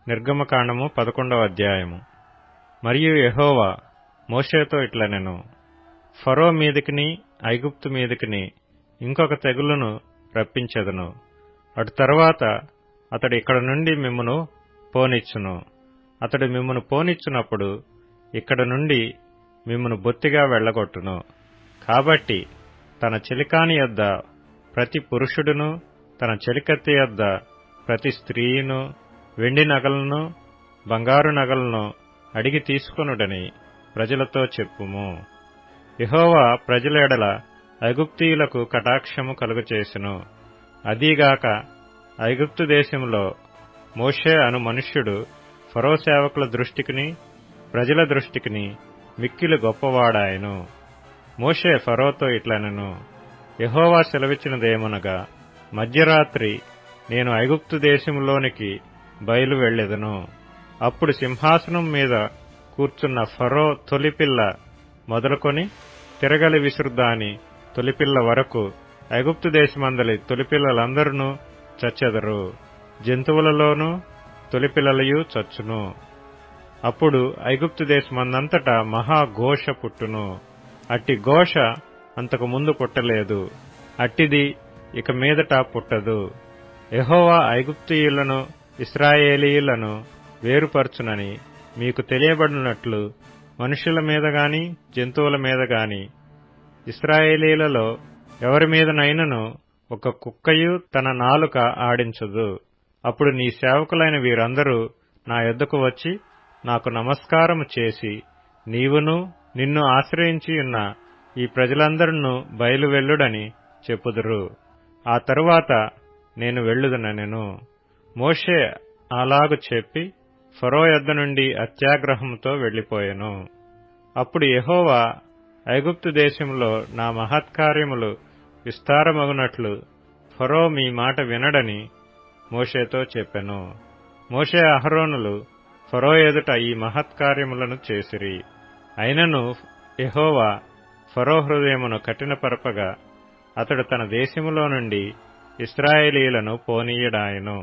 నిర్గమకాండము 11వ అధ్యాయము. మరియు యెహోవా మోషేతో ఇట్లనెను, ఫరో మీదికిని ఐగుప్తు మీదికిని ఇంకొక తెగులును రప్పించెదను. అటు తరువాత అతడు ఇక్కడ నుండి మిమ్మును పోనిచ్చును. అతడు మిమ్మును పోనిచ్చునప్పుడు ఇక్కడ నుండి మిమ్మును బొత్తిగా వెళ్లగొట్టును. కాబట్టి తన చెలికాని యొద్ద ప్రతి పురుషుడును, తన చెలికత్తె యొద్ద ప్రతి స్త్రీయును వెండి నగలను, బంగారు నగలను అడిగి తీసుకొనుడని ప్రజలతో చెప్పుము. యెహోవా ప్రజల ఎడల ఐగుప్తీయులకు కటాక్షము కలుగచేసెను. అదీగాక ఐగుప్తు దేశంలో మోషే అను మనుష్యుడు ఫరో సేవకుల దృష్టికిని ప్రజల దృష్టికిని మిక్కిలి గొప్పవాడాయెను. మోషే ఫరోతో ఇట్లనెను, యెహోవా సెలవిచ్చినదేమనగా, మధ్యరాత్రి నేను ఐగుప్తు దేశంలోనికి బయలు వెళ్లెదను. అప్పుడు సింహాసనం మీద కూర్చున్న ఫరో తొలిపిల్ల మొదలుకొని తిరగలి విసురుదాని తొలిపిల్ల వరకు ఐగుప్తు దేశమందలి తొలిపిల్లలందరూ చచ్చెదరు. జంతువులలోనూ తొలిపిల్లలయు చచ్చును. అప్పుడు ఐగుప్తు దేశమందంతటా మహాఘోష పుట్టును. అట్టి ఘోష అంతకు ముందు పుట్టలేదు, అట్టిది ఇక మీదట పుట్టదు. యెహోవా ఐగుప్తీయులను ఇశ్రాయేలీయులను వేరుపరచునని మీకు తెలియబడినట్లు మనుషుల మీద గాని జంతువుల మీద గాని ఇశ్రాయేలీయులలో ఎవరి మీదనైనను ఒక కుక్కయు తన నాలుక ఆడించదు. అప్పుడు నీ సేవకులైన వీరందరూ నా యొద్దకు వచ్చి నాకు నమస్కారము చేసి, నీవును నిన్ను ఆశ్రయించియున్న ఈ ప్రజలందరూ బయలు వెళ్ళుడని చెప్పుదురు. ఆ తరువాత నేను వెళ్ళుదునెను. మోషే అలాగు చెప్పి ఫరో యొద్ద నుండి అత్యాగ్రహంతో వెళ్లిపోయెను. అప్పుడు యెహోవా ఐగుప్తు దేశంలో నా మహత్కార్యములు విస్తారమగునట్లు ఫరో మీ మాట వినడని మోషేతో చెప్పెను. మోషే అహరోనులు ఫరో ఎదుట ఈ మహత్కార్యములను చేసిరి. అయినను యెహోవా ఫరో హృదయమును కఠినపరపగా అతడు తన దేశములో నుండి ఇశ్రాయేలీయులను పోనీయడాయెను.